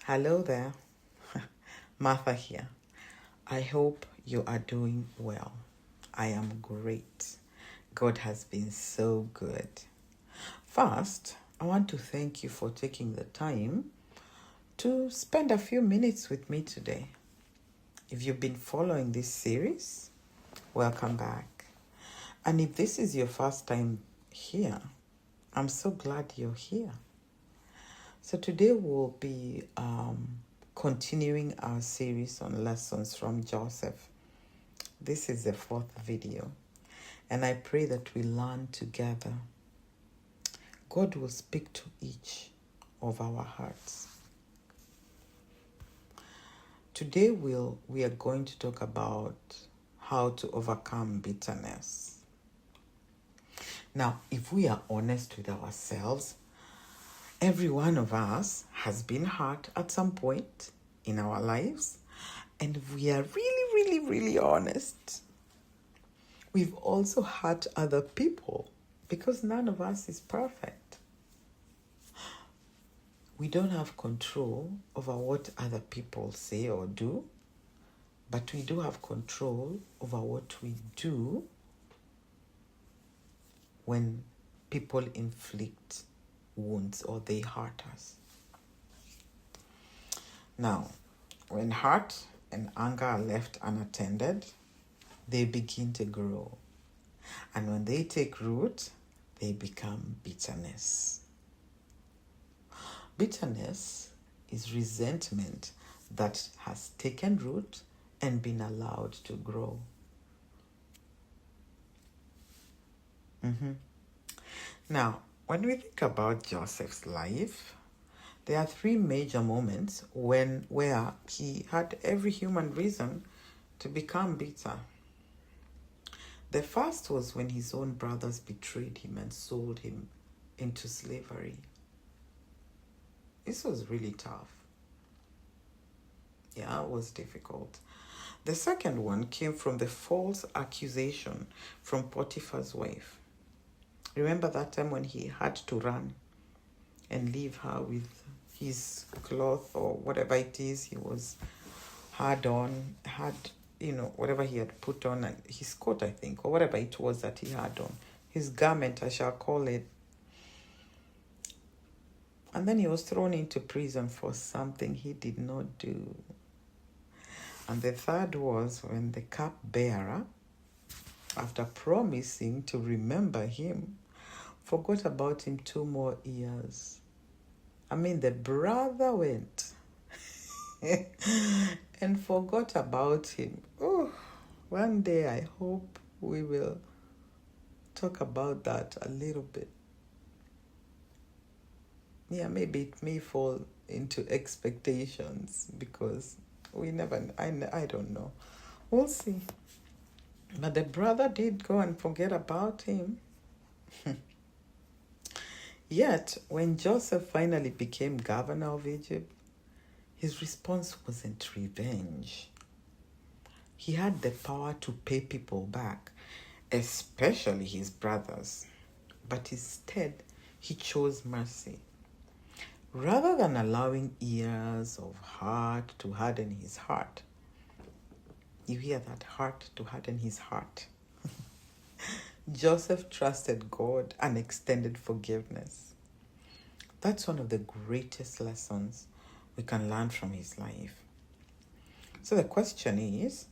Hello there, Martha here. I hope you are doing well. I am great. God has been so good. First, I want to thank you for taking the time to spend a few minutes with me today. If you've been following this series, welcome back. And if this is your first time here, I'm so glad you're here. So today we'll be continuing our series on lessons from Joseph. This is the fourth video, and I pray that we learn together. God will speak to each of our hearts. Today we are going to talk about how to overcome bitterness. Now, if we are honest with ourselves, every one of us has been hurt at some point in our lives, and we are really honest. We've also hurt other people because none of us is perfect. We don't have control over what other people say or do, but we do have control over what we do when people inflict wounds or they hurt us. Now, when hurt and anger are left unattended, they begin to grow. And when they take root, they become bitterness. Bitterness is resentment that has taken root and been allowed to grow. Now, when we think about Joseph's life, there are three major moments where he had every human reason to become bitter. The first was when his own brothers betrayed him and sold him into slavery. This was really tough. Yeah, it was difficult. The second one came from the false accusation from Potiphar's wife. Remember that time when he had to run and leave her with his cloth or whatever it is he was whatever he had put on, and his coat, I think, or whatever it was that he had on, his garment, I shall call it. And then he was thrown into prison for something he did not do. And the third was when the cupbearer, after promising to remember him, forgot about him 2 more years. The brother went and forgot about him. Oh, one day I hope we will talk about that a little bit. Yeah, maybe it may fall into expectations because I don't know. We'll see. But the brother did go and forget about him. Yet, when Joseph finally became governor of Egypt, his response wasn't revenge. He had the power to pay people back, especially his brothers. But instead, he chose mercy. Rather than allowing years of hurt to harden his heart, you hear that, heart to harden his heart. Joseph trusted God and extended forgiveness. That's one of the greatest lessons we can learn from his life. So the question is,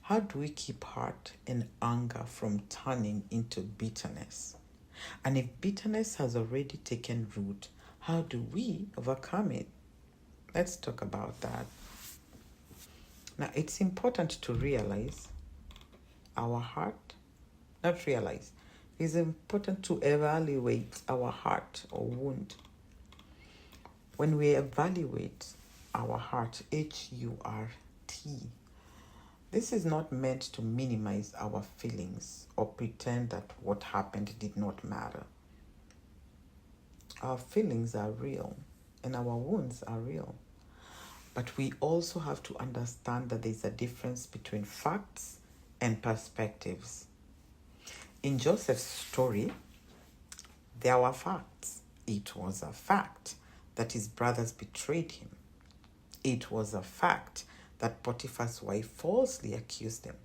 how do we keep hurt and anger from turning into bitterness? And if bitterness has already taken root, how do we overcome it? Let's talk about that. Now, it's important to realize it's important to evaluate our heart or wound. When we evaluate our heart, H-U-R-T, this is not meant to minimize our feelings or pretend that what happened did not matter. Our feelings are real and our wounds are real. But we also have to understand that there's a difference between facts and perspectives. In Joseph's story, there were facts. It was a fact that his brothers betrayed him. It was a fact that Potiphar's wife falsely accused him.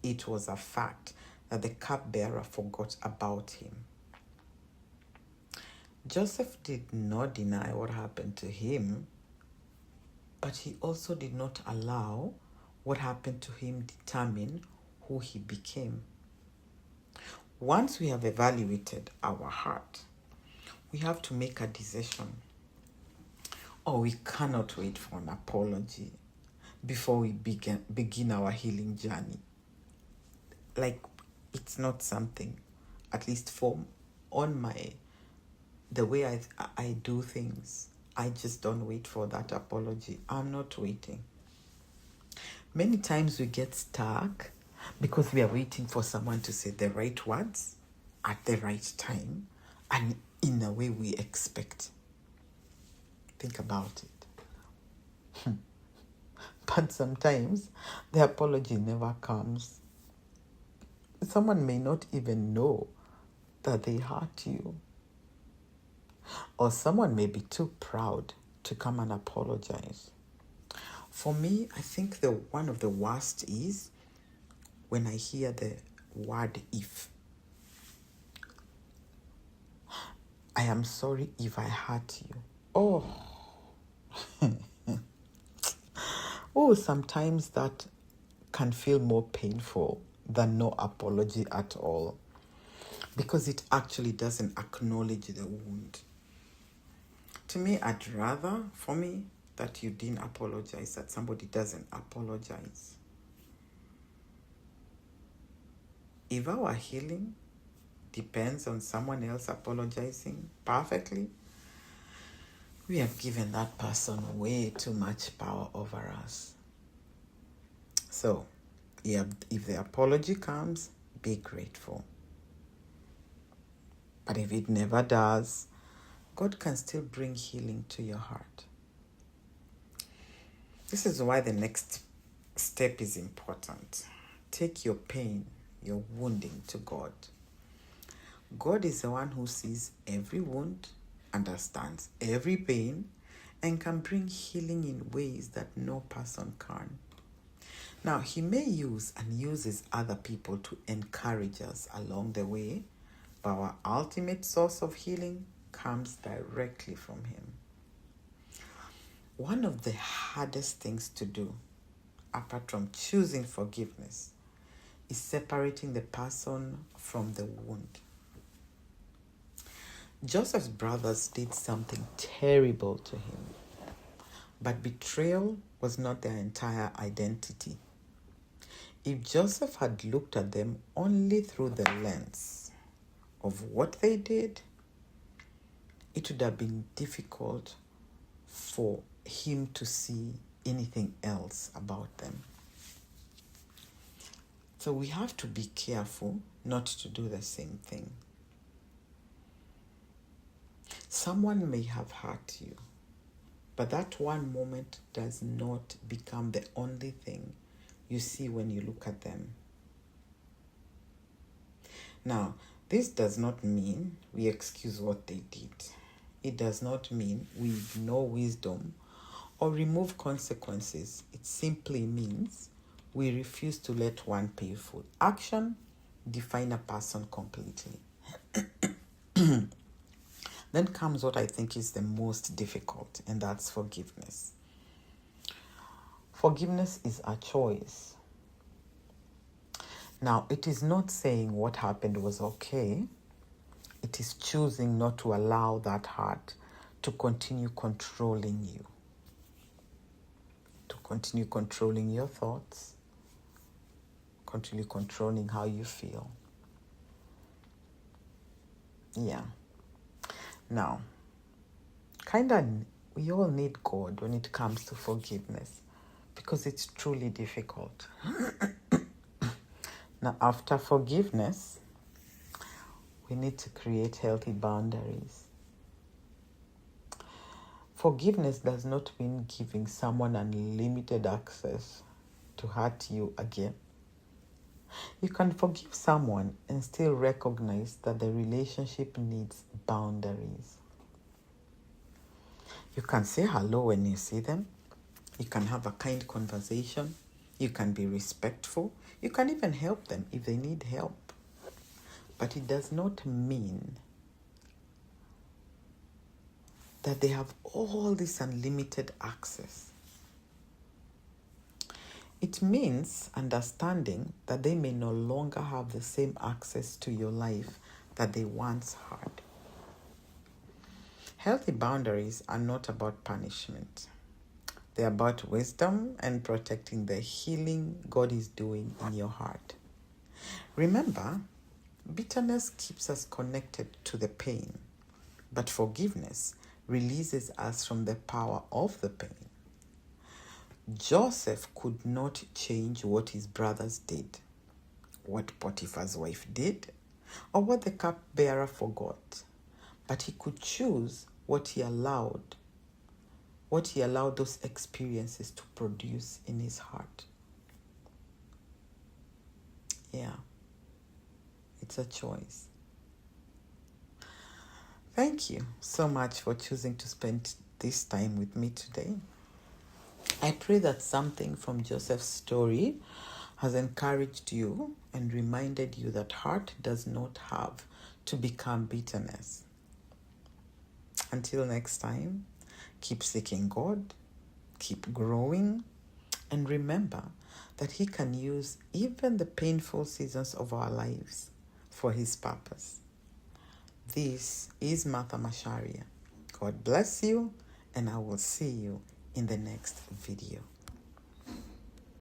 It was a fact that the cupbearer forgot about him. Joseph did not deny what happened to him, but he also did not allow what happened to him determine who he became. Once we have evaluated our heart, we have to make a decision. Or we cannot wait for an apology before we begin our healing journey. Like, it's not something, at least the way I do things, I just don't wait for that apology. I'm not waiting. Many times we get stuck because we are waiting for someone to say the right words at the right time and in a way we expect. Think about it. But sometimes the apology never comes. Someone may not even know that they hurt you. Or someone may be too proud to come and apologize. For me, I think one of the worst is when I hear the word if. I am sorry if I hurt you. Sometimes that can feel more painful than no apology at all, because it actually doesn't acknowledge the wound. To me, I'd rather, for me, that you didn't apologize, that somebody doesn't apologize. If our healing depends on someone else apologizing perfectly, we have given that person way too much power over us. So, if the apology comes, be grateful. But if it never does, God can still bring healing to your heart. This is why the next step is important. Take your pain, your wounding to God. God is the one who sees every wound, understands every pain, and can bring healing in ways that no person can. Now, he may use and uses other people to encourage us along the way, but our ultimate source of healing comes directly from him. One of the hardest things to do, apart from choosing forgiveness, is separating the person from the wound. Joseph's brothers did something terrible to him, but betrayal was not their entire identity. If Joseph had looked at them only through the lens of what they did, it would have been difficult for him to see anything else about them. So we have to be careful not to do the same thing. Someone may have hurt you, but that one moment does not become the only thing you see when you look at them. Now, this does not mean we excuse what they did. It does not mean we ignore wisdom or remove consequences. It simply means we refuse to let one painful action define a person completely. Then comes what I think is the most difficult, and that's forgiveness. Forgiveness is a choice. Now, it is not saying what happened was okay. It is choosing not to allow that hurt to continue controlling you, to continue controlling your thoughts, continue controlling how you feel. Yeah. Now, we all need God when it comes to forgiveness, because it's truly difficult. Now, after forgiveness, we need to create healthy boundaries. Forgiveness does not mean giving someone unlimited access to hurt you again. You can forgive someone and still recognize that the relationship needs boundaries. You can say hello when you see them. You can have a kind conversation. You can be respectful. You can even help them if they need help. But it does not mean that they have all this unlimited access. It means understanding that they may no longer have the same access to your life that they once had. Healthy boundaries are not about punishment. They're about wisdom and protecting the healing God is doing in your heart. Remember, bitterness keeps us connected to the pain, but forgiveness releases us from the power of the pain. Joseph could not change what his brothers did, what Potiphar's wife did, or what the cupbearer forgot, but he could choose what he allowed those experiences to produce in his heart. Yeah, it's a choice. Thank you so much for choosing to spend this time with me today. I pray that something from Joseph's story has encouraged you and reminded you that heart does not have to become bitterness. Until next time, keep seeking God, keep growing, and remember that He can use even the painful seasons of our lives for His purpose. This is Martha Masharia. God bless you, and I will see you in the next video.